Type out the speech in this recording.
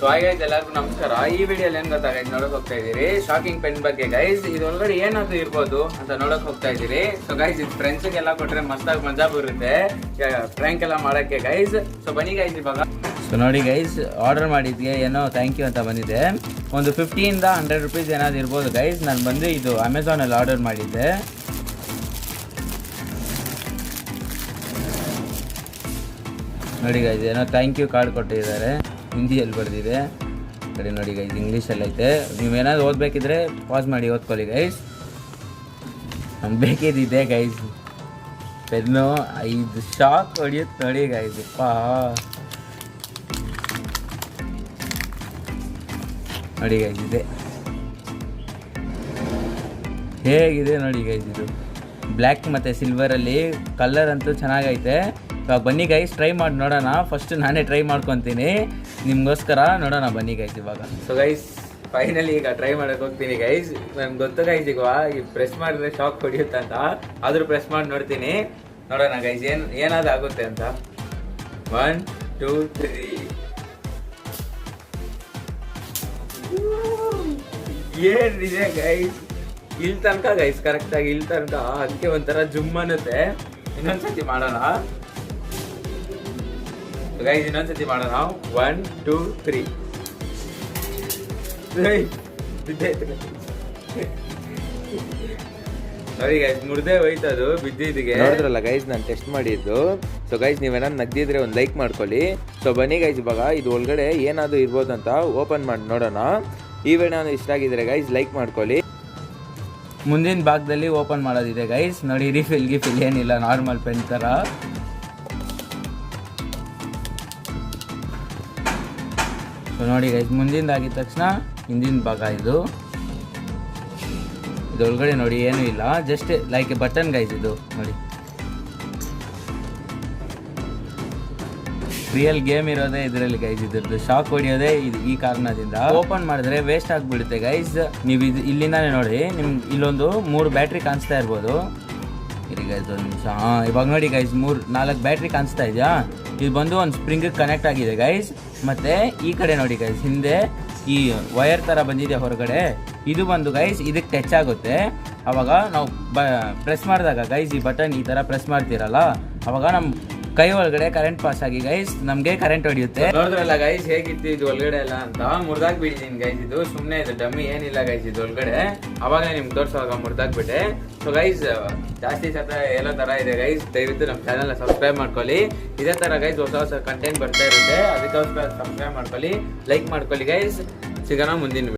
So hi guys, ಎಲ್ಲರಿಗೂ ನಮಸ್ಕಾರ. ಈ ವಿಡಿಯೋಲಿ ಏನ್ ಗೊತ್ತಾ ಗೈಸ್, ನೋಡಕ್ ಹೋಗ್ತಾ ಇದೀರಿ ಶಾಕಿಂಗ್ ಪೆನ್ ಬಗ್ಗೆ ಗೈಸ್. ಇದು ಒಳಗಡೆ ಏನಾದ್ರು ಇರ್ಬೋದು ಅಂತ ನೋಡಕ್ ಹೋಗ್ತಾ ಇದೀರಿ. ಸೊ ಗೈಸ್, ಇದು ಫ್ರೆಂಡ್ಸ್ ಗೆಲ್ಲ ಕೊಟ್ರೆ ಮಸ್ತಾಗಿ ಮಜಾ ಬರುತ್ತೆ ಪ್ರ್ಯಾಂಕ್ ಎಲ್ಲ ಮಾಡಕ್ಕೆ ಗೈಸ್. ಸೊ ಬನ್ನಿ ಗೈಸ್ ಇವಾಗ. ಸೊ ನೋಡಿ ಗೈಸ್, ಆರ್ಡರ್ ಮಾಡಿದ್ಗೆ ಏನೋ ಥ್ಯಾಂಕ್ ಯು ಅಂತ ಬಂದಿದೆ. ಒಂದು 50 ಇಂದ 100 ರೂಪೀಸ್ ಏನಾದ್ರು ಇರ್ಬೋದು ಗೈಸ್. ನಾನು ಬಂದು ಇದು ಅಮೆಝಾನಲ್ಲಿ ಆರ್ಡರ್ ಮಾಡಿದ್ದೆ. ನೋಡಿ ಗೈಸ್, ಏನೋ ಥ್ಯಾಂಕ್ ಯು ಕಾರ್ಡ್ ಕೊಟ್ಟಿದ್ದಾರೆ, ಹಿಂದಿಯಲ್ಲಿ ಬರೆದಿದೆ. ಕಡೆ ನೋಡಿ ಗೈಸ್, ಇಂಗ್ಲೀಷಲ್ಲಿ ಐತೆ. ನೀವೇನಾದ್ರು ಓದಬೇಕಿದ್ರೆ ಪಾಸ್ ಮಾಡಿ ಓದ್ಕೊಳ್ಳಿ ಗೈಸ್. ನಮ್ಗೆ ಬೇಕಿದ್ದಿದೆ ಗೈಸ್ ಪೆನ್ನು. 5 ಶಾಕ್ ಹೊಡಿಯುತ್ತೆ ನೋಡಿ ಗೈಸ್. ನೋಡಿ ಗೈಸ್, ಇದೆ ಹೇಗಿದೆ ನೋಡಿ ಗೈಸ್. ಇದು ಬ್ಲ್ಯಾಕ್ ಮತ್ತು ಸಿಲ್ವರಲ್ಲಿ ಕಲರ್ ಅಂತೂ ಚೆನ್ನಾಗೈತೆ. ಬನ್ನಿ ಗೈಸ್, ಟ್ರೈ ಮಾಡಿ ನೋಡೋಣ. ಫಸ್ಟ್ ನಾನೇ ಟ್ರೈ ಮಾಡ್ಕೊತೀನಿ ನಿಮಗೋಸ್ಕರ. ನೋಡೋಣ ಬನ್ನಿ ಗೈಸ್ ಇವಾಗ. ಸೊ ಗೈಸ್, ಫೈನಲಿ ಈಗ ಟ್ರೈ ಮಾಡೋಕೆ ಹೋಗ್ತೀನಿ ಗೈಸ್. ನನ್ಗೆ ಗೊತ್ತು ಗೈಸ್, ಈಗ ಈ ಪ್ರೆಸ್ ಮಾಡಿದ್ರೆ ಶಾಕ್ ಹೊಡಿಯುತ್ತೆ ಅಂತ. ಆದರೂ ಪ್ರೆಸ್ ಮಾಡಿ ನೋಡ್ತೀನಿ, ನೋಡೋಣ ಗೈಸ್ ಏನಾದ್ರು ಆಗುತ್ತೆ ಅಂತ. 1 2 3. ಏನಿದೆ ಗೈಸ್, ಇಲ್ಲಿ ತನಕ ಗೈಸ್, ಕರೆಕ್ಟಾಗಿ ಇಲ್ಲಿ ತನಕ. ಅದಕ್ಕೆ ಒಂಥರ ಜುಮ್ ಅನ್ನುತ್ತೆ. ಇನ್ನೊಂದ್ಸತಿ ಮಾಡೋಣ ಗೈಸ್, ಇನ್ನೊಂದ್ಸತಿ ಮಾಡೋಣ. 1 2 3. ನೋಡಿ ಗೈಸ್, ಮುರ್ದೇ ಹೋಯ್ತದು ಬಿದ್ದಿದ್ದಿಗೆ. ನೋಡಿದ್ರಲ್ಲ ಗೈಸ್, ನಾನು ಟೆಸ್ಟ್ ಮಾಡಿದ್ದು. ಸೊ ಗೈಸ್, ನೀವೇನಾದ್ರು ನಗ್ದಿದ್ರೆ ಒಂದು ಲೈಕ್ ಮಾಡ್ಕೊಳ್ಳಿ. ಸೊ ಬನ್ನಿ ಗೈಸ್ ಇವಾಗ ಇದು ಒಳಗಡೆ ಏನಾದರೂ ಇರ್ಬೋದು ಅಂತ ಓಪನ್ ಮಾಡಿ ನೋಡೋಣ. ಈ ವಿಡಿಯೋ ಇಷ್ಟ ಆಗಿದ್ರೆ ಗೈಸ್ ಲೈಕ್ ಮಾಡ್ಕೊಳ್ಳಿ. ಮುಂದಿನ ಭಾಗದಲ್ಲಿ ಓಪನ್ ಮಾಡೋದಿದೆ ಗೈಸ್. ನೋಡಿ, ರಿಫಿಲ್ ಗಿಫಿಲ್ ಏನಿಲ್ಲ, ನಾರ್ಮಲ್ ಪೆನ್ ಥರ. ಸೊ ನೋಡಿ ಗೈಸ್, ಮುಂದಿಂದಾಗಿದ ತಕ್ಷಣ ಹಿಂದಿನ ಭಾಗ ಇದು. ಇದೊಳಗಡೆ ನೋಡಿ ಏನೂ ಇಲ್ಲ, just like A button guys. ಇದು ನೋಡಿ, ರಿಯಲ್ ಗೇಮ್ ಇರೋದೇ ಇದರಲ್ಲಿ ಗೈಸ್. ಇದ್ರದ್ದು ಶಾಕ್ ಹೊಡಿಯೋದೇ ಈ ಕಾರಣದಿಂದ. ಓಪನ್ ಮಾಡಿದ್ರೆ ವೇಸ್ಟ್ ಆಗಿಬಿಡುತ್ತೆ ಗೈಸ್. ನೀವು ಇದು ಇಲ್ಲಿಂದಾನೆ ನೋಡಿ, ನಿಮ್ಗೆ ಇಲ್ಲೊಂದು 3 ಬ್ಯಾಟ್ರಿ ಕಾಣಿಸ್ತಾ ಇರ್ಬೋದು. ಇರಿ ಗೈಸ್ ಒಂದು ನಿಮಿಷ. ಇವಾಗ ನೋಡಿ ಗೈಸ್, 4 ಬ್ಯಾಟ್ರಿ ಕಾಣಿಸ್ತಾ ಇದೆಯಾ. ಇದು ಬಂದು ಒಂದು ಸ್ಪ್ರಿಂಗಿಗೆ ಕನೆಕ್ಟ್ ಆಗಿದೆ ಗೈಸ್. ಮತ್ತು ಈ ಕಡೆ ನೋಡಿ ಗೈಸ್, ಹಿಂದೆ ಈ ವಯರ್ ಥರ ಬಂದಿದೆ ಹೊರಗಡೆ. ಇದು ಬಂದು ಗೈಸ್ ಇದಕ್ಕೆ ಟಚ್ ಆಗುತ್ತೆ. ಆವಾಗ ನಾವು ಪ್ರೆಸ್ ಮಾಡಿದಾಗ ಗೈಸ್, ಈ ಬಟನ್ ಈ ಥರ ಪ್ರೆಸ್ ಮಾಡ್ತೀರಲ್ಲ, ಆವಾಗ ನಮ್ಮ ಕೈ ಒಳಗಡೆ ಕರೆಂಟ್ ಪಾಸ್ ಆಗಿ ಗೈಸ್ ನಮಗೆ ಕರೆಂಟ್ ಹೊಡಿಯುತ್ತೆ. ನೋಡಿದ್ರಲ್ಲ ಗೈಸ್ ಹೇಗಿತ್ತು ಇದು ಒಳಗಡೆ ಎಲ್ಲ ಅಂತ. ಮುರಿದಾಕ್ ಬಿಟ್ಟಿದ್ದೀನಿ ಗೈಸ್. ಇದು ಸುಮ್ಮನೆ ಇದು ಡಮ್ಮಿ ಏನಿಲ್ಲ ಗೈಸ್ ಇದು ಒಳಗಡೆ. ಅವಾಗ ನಿಮ್ಗೆ ತೋರಿಸುವಾಗ ಮುರಿದಾಕ್ಬಿಟ್ಟೆ. ಸೊ ಗೈಸ್, ಜಾಸ್ತಿ ಸತ ಎಲ್ಲೋ ಥರ ಇದೆ ಗೈಸ್. ದಯವಿಟ್ಟು ನಮ್ಮ ಚಾನಲ್ನ ಸಬ್ಸ್ಕ್ರೈಬ್ ಮಾಡ್ಕೊಳ್ಳಿ. ಇದೇ ಥರ ಗೈಸ್ ಹೊಸ ಕಂಟೆಂಟ್ ಬರ್ತಾ ಇರುತ್ತೆ. ಅದಕ್ಕೋಸ್ಕರ ಸಬ್ಸ್ಕ್ರೈಬ್ ಮಾಡ್ಕೊಳ್ಳಿ, ಲೈಕ್ ಮಾಡ್ಕೊಳ್ಳಿ ಗೈಸ್. ಸಿಗೋಣ ಮುಂದಿನ